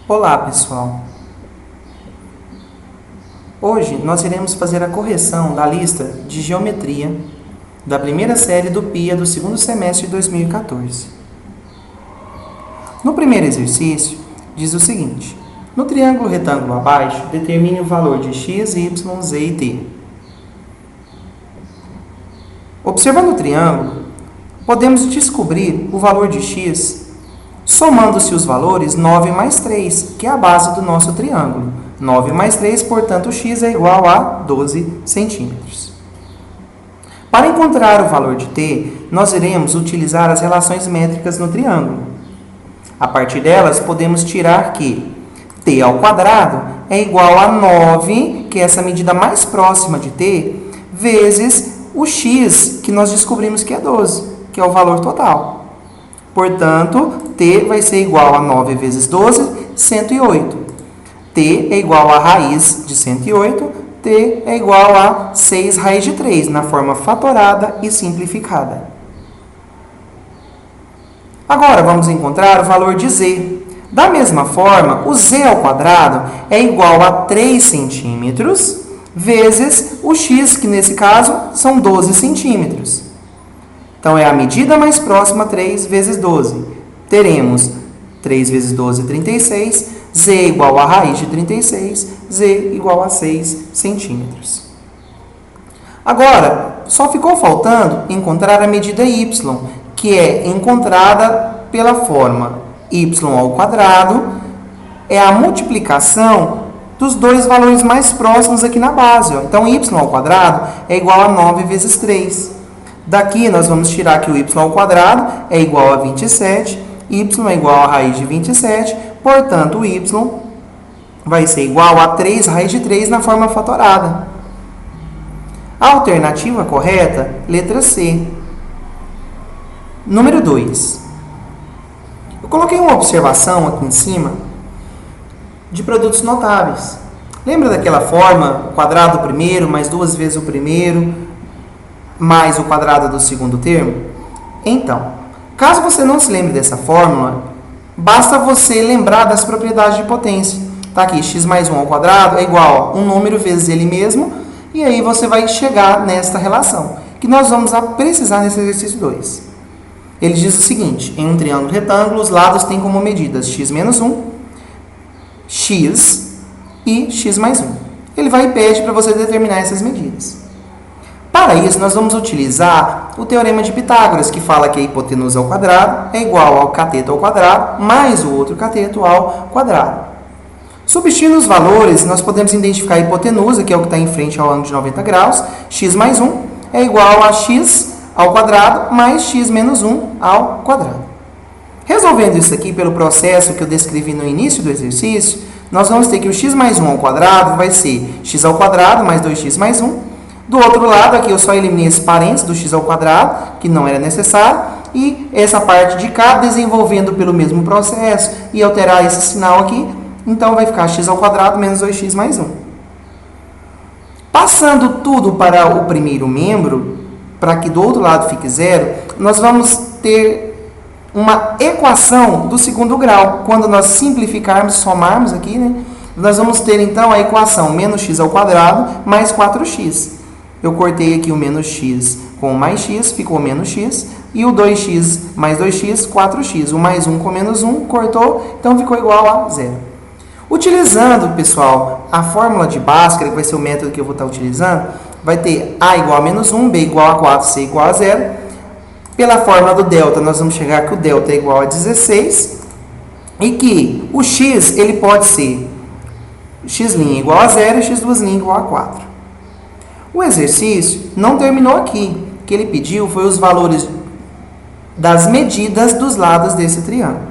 Olá, pessoal! Hoje nós iremos fazer a correção da lista de geometria da primeira série do PIA do segundo semestre de 2014. No primeiro exercício, diz o seguinte: no triângulo retângulo abaixo, determine o valor de x, y, z e t. Observando o triângulo, podemos descobrir o valor de x somando-se os valores 9 mais 3, que é a base do nosso triângulo. 9 mais 3, portanto, x é igual a 12 centímetros. Para encontrar o valor de t, nós iremos utilizar as relações métricas no triângulo. A partir delas, podemos tirar que t ao quadrado é igual a 9, que é essa medida mais próxima de t, vezes o x, que nós descobrimos que é 12, que é o valor total. Portanto, t vai ser igual a 9 vezes 12, 108. t é igual a raiz de 108, t é igual a 6 raiz de 3, na forma fatorada e simplificada. Agora, vamos encontrar o valor de z. Da mesma forma, o z ao quadrado é igual a 3 centímetros, vezes o x, que nesse caso são 12 centímetros. Então, é a medida mais próxima, 3 vezes 12. Teremos 3 vezes 12, 36. Z igual a raiz de 36. Z igual a 6 centímetros. Agora, só ficou faltando encontrar a medida y, que é encontrada pela forma y ao quadrado. É a multiplicação dos dois valores mais próximos aqui na base. Ó. Então, y ao quadrado é igual a 9 vezes 3. Daqui, nós vamos tirar que o y ao quadrado é igual a 27, y é igual a raiz de 27, portanto, o y vai ser igual a 3 raiz de 3 na forma fatorada. A alternativa correta, letra C. Número 2. Eu coloquei uma observação aqui em cima de produtos notáveis. Lembra daquela forma, quadrado do primeiro mais 2 vezes o primeiro, mais o quadrado do segundo termo? Então, caso você não se lembre dessa fórmula, basta você lembrar das propriedades de potência. Está aqui, x mais 1 ao quadrado é igual a um número vezes ele mesmo, e aí você vai chegar nesta relação, que nós vamos precisar nesse exercício 2. Ele diz o seguinte: em um triângulo retângulo, os lados têm como medidas x menos 1, x e x mais 1. Ele vai e pede para você determinar essas medidas. Para isso, nós vamos utilizar o teorema de Pitágoras, que fala que a hipotenusa ao quadrado é igual ao cateto ao quadrado, mais o outro cateto ao quadrado. Substituindo os valores, nós podemos identificar a hipotenusa, que é o que está em frente ao ângulo de 90 graus, x mais 1 é igual a x ao quadrado mais x menos 1 ao quadrado. Resolvendo isso aqui pelo processo que eu descrevi no início do exercício, nós vamos ter que o x mais 1 ao quadrado vai ser x ao quadrado mais 2x mais 1. Do outro lado, aqui eu só eliminei esse parênteses do x ao quadrado, que não era necessário, e essa parte de cá, desenvolvendo pelo mesmo processo, e alterar esse sinal aqui, então vai ficar x ao quadrado menos 2x mais 1. Passando tudo para o primeiro membro, para que do outro lado fique zero, nós vamos ter uma equação do segundo grau. Quando nós simplificarmos, somarmos aqui, né, nós vamos ter então a equação menos x ao quadrado mais 4x. Eu cortei aqui o menos x com o mais x, ficou menos x. E o 2x mais 2x, 4x. O mais 1 com menos 1, cortou, então ficou igual a zero. Utilizando, pessoal, a fórmula de Bhaskara, que vai ser o método que eu vou estar utilizando, vai ter a igual a menos 1, b igual a 4, c igual a 0. Pela fórmula do delta, nós vamos chegar que o delta é igual a 16. E que o x, ele pode ser x' igual a 0 e x2' igual a 4. O exercício não terminou aqui. O que ele pediu foi os valores das medidas dos lados desse triângulo.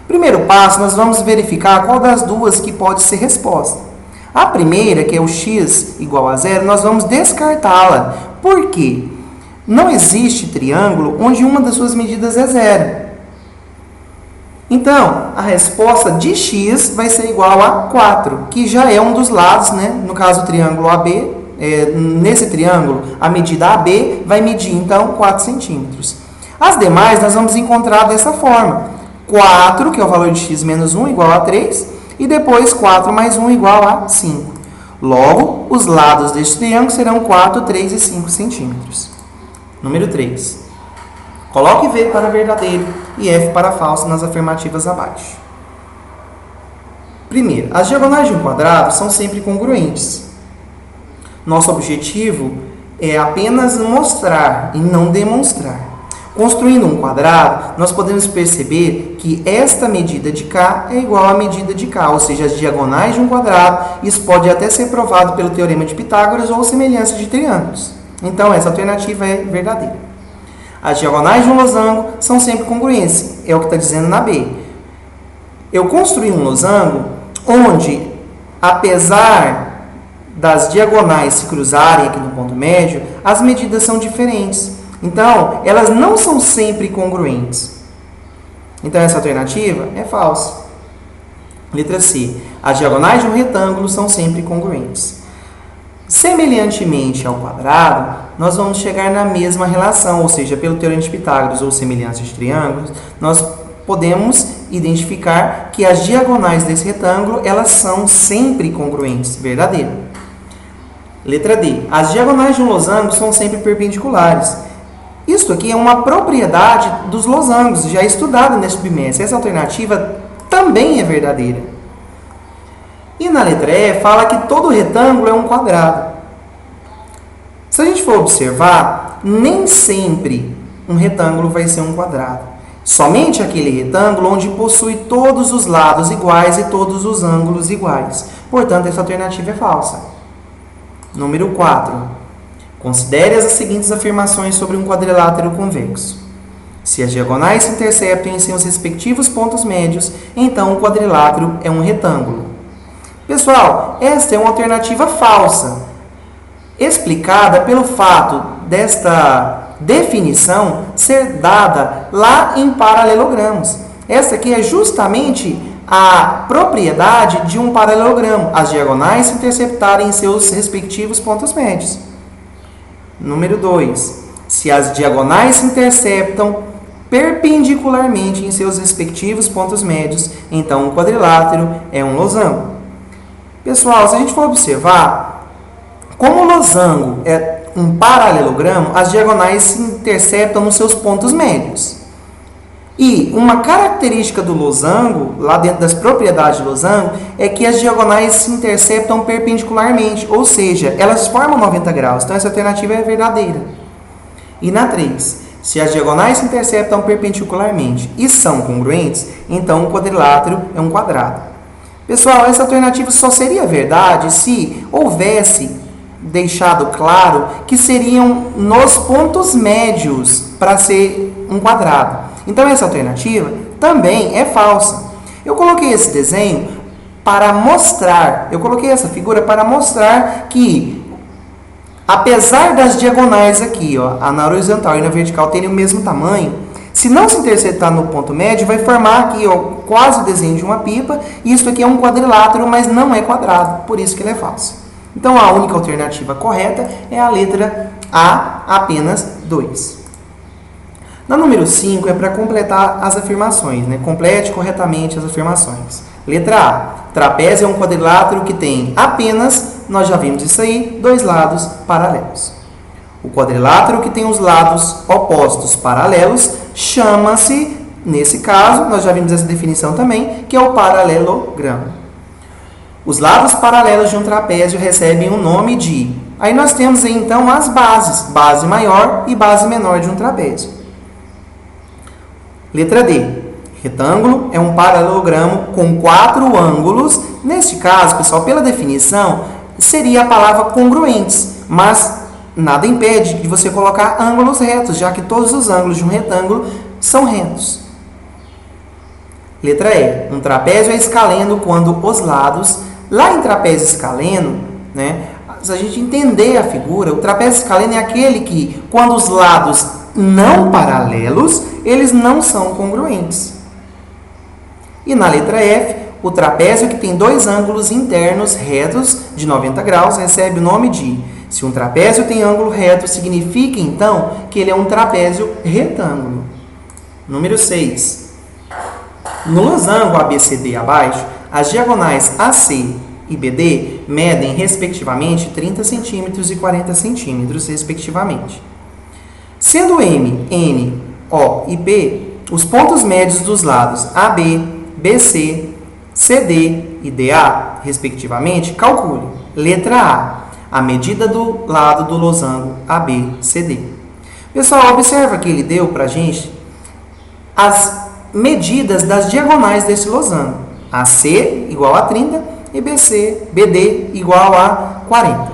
Primeiro passo, nós vamos verificar qual das duas que pode ser resposta. A primeira, que é o x igual a 0, nós vamos descartá-la. Por quê? Não existe triângulo onde uma das suas medidas é 0. Então, a resposta de x vai ser igual a 4, que já é um dos lados, né? No caso, o triângulo AB. Nesse triângulo, a medida AB vai medir, então, 4 centímetros. As demais, nós vamos encontrar dessa forma. 4, que é o valor de x menos 1, igual a 3, E depois 4 mais 1 igual a 5. Logo, os lados deste triângulo serão 4, 3 e 5 centímetros. Número 3. Coloque V para verdadeiro e F para falso nas afirmativas abaixo. Primeiro, as diagonais de um quadrado são sempre congruentes. Nosso objetivo é apenas mostrar e não demonstrar. Construindo um quadrado, nós podemos perceber que esta medida de K é igual à medida de K, ou seja, as diagonais de um quadrado. Isso pode até ser provado pelo Teorema de Pitágoras ou semelhança de triângulos. Então, essa alternativa é verdadeira. As diagonais de um losango são sempre congruentes, é o que está dizendo na B. Eu construí um losango onde, apesar das diagonais se cruzarem aqui no ponto médio, as medidas são diferentes. Então, elas não são sempre congruentes. Então, essa alternativa é falsa. Letra C. As diagonais de um retângulo são sempre congruentes. Semelhantemente ao quadrado, nós vamos chegar na mesma relação, ou seja, pelo Teorema de Pitágoras ou semelhança de triângulos, nós podemos identificar que as diagonais desse retângulo, elas são sempre congruentes, verdadeiro. Letra D. As diagonais de um losango são sempre perpendiculares. Isso aqui é uma propriedade dos losangos, já estudada neste bimestre. Essa alternativa também é verdadeira. E na letra E, fala que todo retângulo é um quadrado. Se a gente for observar, nem sempre um retângulo vai ser um quadrado. Somente aquele retângulo onde possui todos os lados iguais e todos os ângulos iguais. Portanto, essa alternativa é falsa. Número 4. Considere as seguintes afirmações sobre um quadrilátero convexo. Se as diagonais se interceptam em seus respectivos pontos médios, então o quadrilátero é um retângulo. Pessoal, esta é uma alternativa falsa, explicada pelo fato desta definição ser dada lá em paralelogramos. Essa aqui é justamente a propriedade de um paralelogramo, as diagonais se interceptarem em seus respectivos pontos médios. Número 2. Se as diagonais se interceptam perpendicularmente em seus respectivos pontos médios, então o quadrilátero é um losango. Pessoal, se a gente for observar, como o losango é um paralelogramo, as diagonais se interceptam nos seus pontos médios. E uma característica do losango, lá dentro das propriedades do losango, é que as diagonais se interceptam perpendicularmente, ou seja, elas formam 90 graus. Então, essa alternativa é verdadeira. E na 3, se as diagonais se interceptam perpendicularmente e são congruentes, então o quadrilátero é um quadrado. Pessoal, essa alternativa só seria verdade se houvesse deixado claro que seriam nos pontos médios para ser um quadrado. Então, essa alternativa também é falsa. Eu coloquei esse desenho para mostrar, eu coloquei essa figura para mostrar que, apesar das diagonais aqui, ó, a na horizontal e na vertical terem o mesmo tamanho, se não se interceptar no ponto médio, vai formar aqui, ó, quase o desenho de uma pipa. E isso aqui é um quadrilátero, mas não é quadrado, por isso que ele é falso. Então, a única alternativa correta é a letra A, apenas 2. Na número 5 é para completar as afirmações, né? Complete corretamente as afirmações. Letra A. Trapézio é um quadrilátero que tem apenas, nós já vimos isso aí, 2 lados paralelos. O quadrilátero que tem os lados opostos paralelos chama-se, nesse caso, nós já vimos essa definição também, que é o paralelogramo. Os lados paralelos de um trapézio recebem o nome de... Aí nós temos aí, então, as bases, base maior e base menor de um trapézio. Letra D. Retângulo é um paralelogramo com 4 ângulos. Neste caso, pessoal, pela definição, seria a palavra congruentes, mas nada impede de você colocar ângulos retos, já que todos os ângulos de um retângulo são retos. Letra E. Um trapézio é escaleno quando os lados... Lá em trapézio escaleno, né, se a gente entender a figura, o trapézio escaleno é aquele que, quando os lados não paralelos, eles não são congruentes. E na letra F, o trapézio que tem 2 ângulos internos retos de 90 graus recebe o nome de... Se um trapézio tem ângulo reto, significa, então, que ele é um trapézio retângulo. Número 6. No losango ABCD abaixo, as diagonais AC e BD medem, respectivamente, 30 centímetros e 40 centímetros, respectivamente. Sendo M, N, O e P os pontos médios dos lados AB, BC, CD e DA, respectivamente, calcule. Letra A medida do lado do losango ABCD. Pessoal, observa que ele deu para a gente as medidas das diagonais desse losango. AC igual a 30 e BD igual a 40.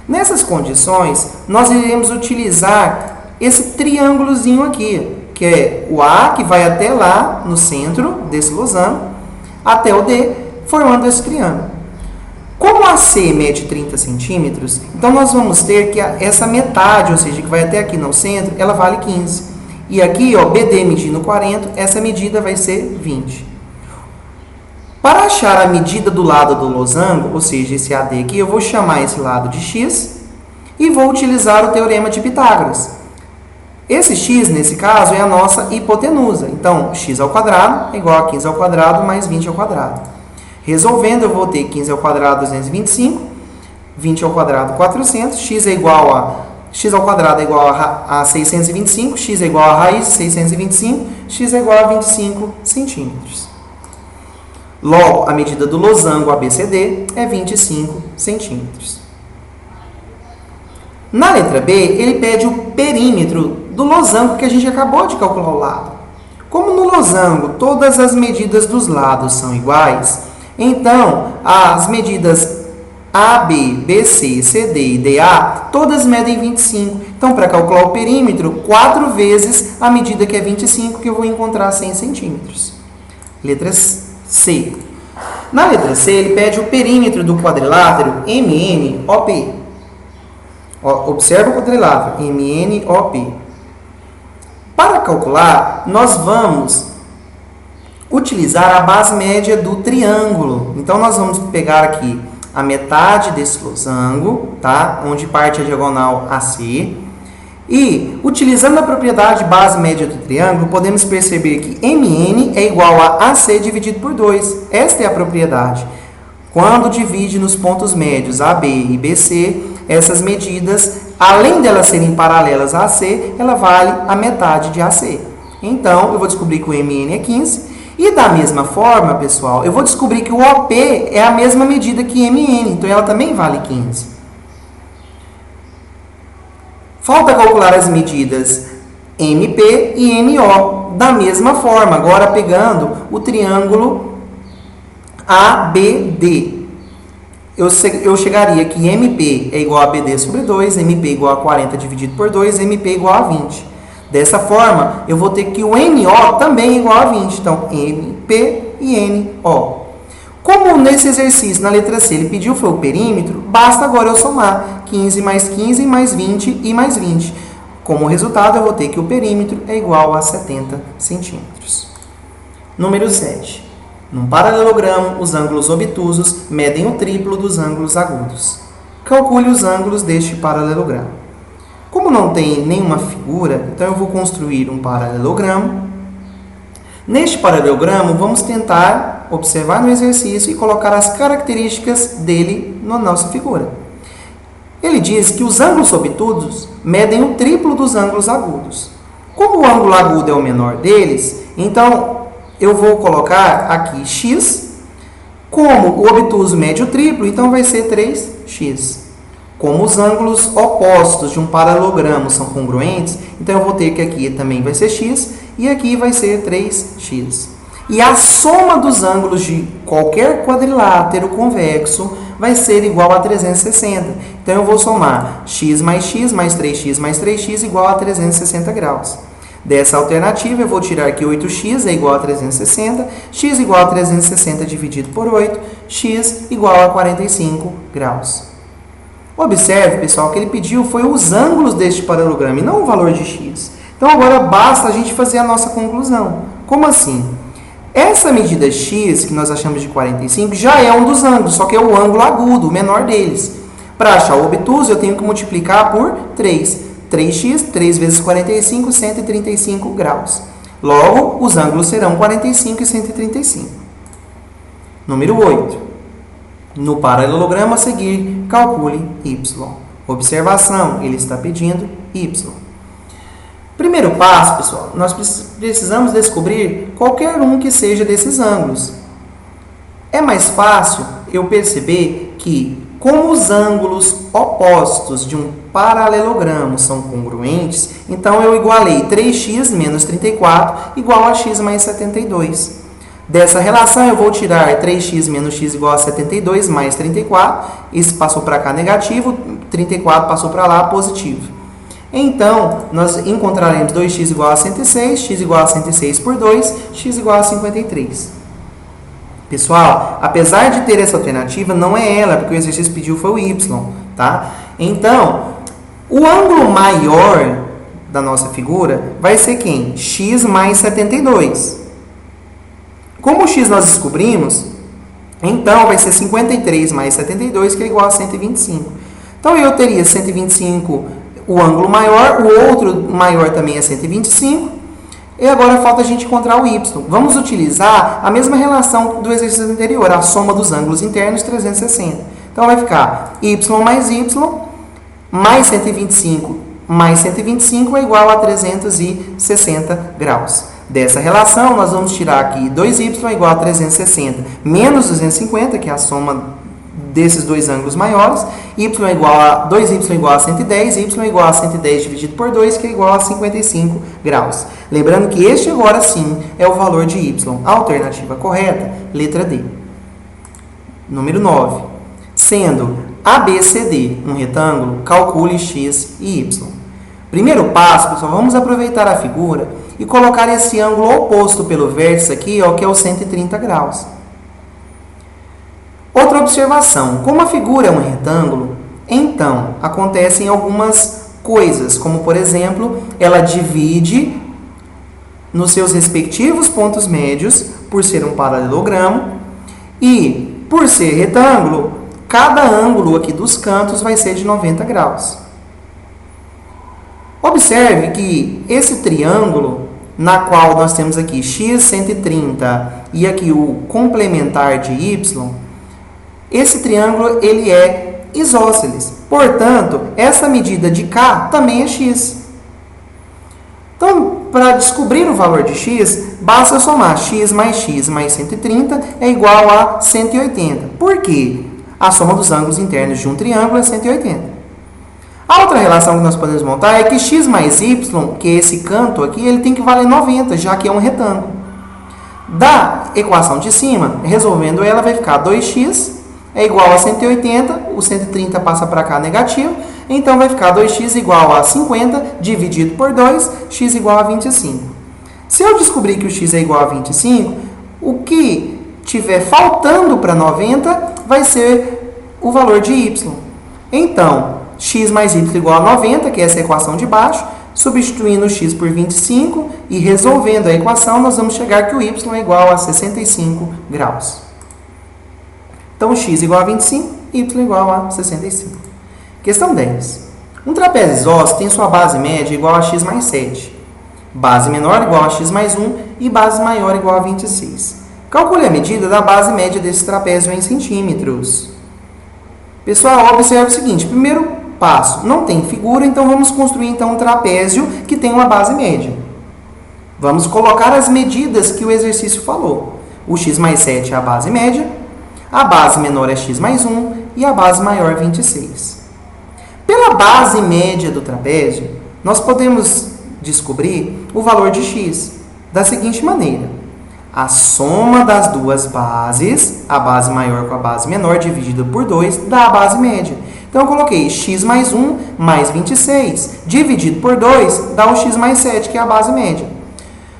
Nessas condições, nós iremos utilizar esse triângulozinho aqui, que é o A, que vai até lá no centro desse losango, até o D, formando esse triângulo. Como a AC mede 30 centímetros, então nós vamos ter que essa metade, ou seja, que vai até aqui no centro, ela vale 15. E aqui, ó, BD medindo 40, essa medida vai ser 20. Para achar a medida do lado do losango, ou seja, esse AD aqui, eu vou chamar esse lado de x e vou utilizar o teorema de Pitágoras. Esse x, nesse caso, é a nossa hipotenusa. Então, x ao quadrado é igual a 15 ao quadrado mais 20 ao quadrado. Resolvendo, eu vou ter 15 ao quadrado, 225, 20 ao quadrado, 400, x ao quadrado é igual a 625, x é igual a raiz de 625, x é igual a 25 centímetros. Logo, a medida do losango ABCD é 25 centímetros. Na letra B, ele pede o perímetro do losango que a gente acabou de calcular o lado. Como no losango todas as medidas dos lados são iguais, então as medidas AB, BC, CD e DA todas medem 25. Então, para calcular o perímetro, 4 vezes a medida que é 25, que eu vou encontrar 100 centímetros. Letra C. Na letra C, ele pede o perímetro do quadrilátero MNOP. Observa o quadrilátero MNOP. Para calcular, nós vamos utilizar a base média do triângulo. Então, nós vamos pegar aqui a metade desse losango, tá? Onde parte a diagonal AC. E, utilizando a propriedade base média do triângulo, podemos perceber que MN é igual a AC dividido por 2. Esta é a propriedade. Quando divide nos pontos médios AB e BC, essas medidas, além de elas serem paralelas a AC, ela vale a metade de AC. Então, eu vou descobrir que o MN é 15. E da mesma forma, pessoal, eu vou descobrir que o OP é a mesma medida que MN. Então, ela também vale 15. Falta calcular as medidas MP e MO. Da mesma forma, agora pegando o triângulo ABD. Eu chegaria que MP é igual a BD sobre 2, MP igual a 40 dividido por 2, MP igual a 20. Dessa forma, eu vou ter que o NO também é igual a 20. Então, MP e NO. Como nesse exercício, na letra C, ele pediu foi o perímetro, basta agora eu somar 15 mais 15 mais 20 e mais 20. Como resultado, eu vou ter que o perímetro é igual a 70 centímetros. Número 7. Num paralelogramo, os ângulos obtusos medem o triplo dos ângulos agudos. Calcule os ângulos deste paralelogramo. Como não tem nenhuma figura, então eu vou construir um paralelogramo. Neste paralelogramo, vamos tentar observar no exercício e colocar as características dele na nossa figura. Ele diz que os ângulos obtusos medem o triplo dos ângulos agudos. Como o ângulo agudo é o menor deles, então eu vou colocar aqui x. Como o obtuso mede o triplo, então vai ser 3x. Como os ângulos opostos de um paralelogramo são congruentes, então eu vou ter que aqui também vai ser x e aqui vai ser 3x. E a soma dos ângulos de qualquer quadrilátero convexo vai ser igual a 360. Então, eu vou somar x mais 3x mais 3x igual a 360 graus. Dessa alternativa, eu vou tirar que 8x é igual a 360, x igual a 360 dividido por 8, x igual a 45 graus. Observe, pessoal, que ele pediu foi os ângulos deste paralelogramo e não o valor de x. Então, agora basta a gente fazer a nossa conclusão. Como assim? Essa medida x, que nós achamos de 45, já é um dos ângulos, só que é o ângulo agudo, o menor deles. Para achar o obtuso, eu tenho que multiplicar por 3. 3x, 3 vezes 45, 135 graus. Logo, os ângulos serão 45 e 135. Número 8. No paralelogramo a seguir, calcule y. Observação, ele está pedindo y. Primeiro passo, pessoal, nós precisamos descobrir qualquer um que seja desses ângulos. É mais fácil eu perceber que, como os ângulos opostos de um paralelogramo são congruentes, então eu igualei 3x menos 34 igual a x mais 72. Dessa relação, eu vou tirar 3x menos x igual a 72 mais 34. Esse passou para cá negativo, 34 passou para lá positivo. Então, nós encontraremos 2x igual a 106, x igual a 106 por 2, x igual a 53. Pessoal, apesar de ter essa alternativa, não é ela, porque o exercício pediu foi o y, tá? Então, o ângulo maior da nossa figura vai ser quem? X mais 72. Como o x nós descobrimos, então vai ser 53 mais 72, que é igual a 125. Então, eu teria 125, o ângulo maior, o outro maior também é 125. E agora falta a gente encontrar o y. Vamos utilizar a mesma relação do exercício anterior, a soma dos ângulos internos, 360. Então, vai ficar y mais 125 mais 125 é igual a 360 graus. Dessa relação, nós vamos tirar aqui 2y igual a 360 menos 250, que é a soma desses dois ângulos maiores, 2y igual a 110, y igual a 110 dividido por 2, que é igual a 55 graus. Lembrando que este agora sim é o valor de y. A alternativa correta, letra D. Número 9. Sendo ABCD um retângulo, calcule x e y. Primeiro passo, pessoal, vamos aproveitar a figura e colocar esse ângulo oposto pelo vértice aqui, ó, que é o 130 graus. Outra observação, como a figura é um retângulo, então acontecem algumas coisas, como por exemplo, ela divide nos seus respectivos pontos médios, por ser um paralelogramo, e por ser retângulo, cada ângulo aqui dos cantos vai ser de 90 graus. Observe que esse triângulo, na qual nós temos aqui x 130 e aqui o complementar de y, esse triângulo ele é isósceles. Portanto, essa medida de K também é x. Então, para descobrir o valor de x, basta somar x mais 130 é igual a 180. Por quê? A soma dos ângulos internos de um triângulo é 180. A outra relação que nós podemos montar é que x mais y, que é esse canto aqui, ele tem que valer 90, já que é um retângulo. Da equação de cima, resolvendo ela, vai ficar 2x é igual a 180, o 130 passa para cá negativo, então vai ficar 2x igual a 50 dividido por 2, x igual a 25. Se eu descobrir que o x é igual a 25, o que tiver faltando para 90 vai ser o valor de y. Então, x mais y igual a 90, que é essa equação de baixo, substituindo o x por 25 e resolvendo a equação, nós vamos chegar que o y é igual a 65 graus. Então, x igual a 25, y igual a 65. Questão 10. Um trapézio isósceles tem sua base média igual a x mais 7, base menor igual a x mais 1 e base maior igual a 26. Calcule a medida da base média desse trapézio em centímetros. Pessoal, observe o seguinte. Primeiro passo, não tem figura, então vamos construir então um trapézio que tem uma base média. Vamos colocar as medidas que o exercício falou. O x mais 7 é a base média, a base menor é x mais 1 e a base maior 26. Pela base média do trapézio, nós podemos descobrir o valor de x da seguinte maneira. A soma das duas bases, a base maior com a base menor, dividido por 2, dá a base média. Então, eu coloquei x mais 1 mais 26, dividido por 2, dá o x mais 7, que é a base média.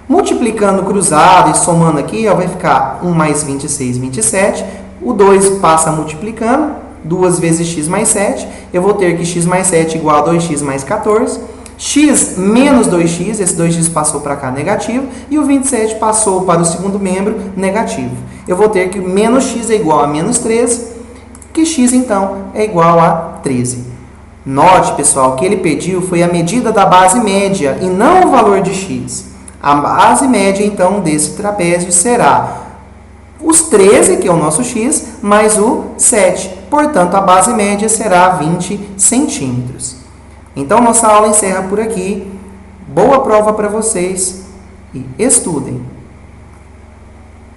Multiplicando cruzado e somando aqui, ó, vai ficar 1 mais 26, 27. O 2 passa multiplicando, 2 vezes x mais 7. Eu vou ter que x mais 7 igual a 2x mais 14. X menos 2x, esse 2x passou para cá negativo. E o 27 passou para o segundo membro negativo. Eu vou ter que menos x é igual a menos 13, que x, então, é igual a 13. Note, pessoal, que ele pediu foi a medida da base média e não o valor de x. A base média, então, desse trapézio será os 13, que é o nosso x, mais o 7. Portanto, a base média será 20 centímetros. Então, nossa aula encerra por aqui. Boa prova para vocês e estudem!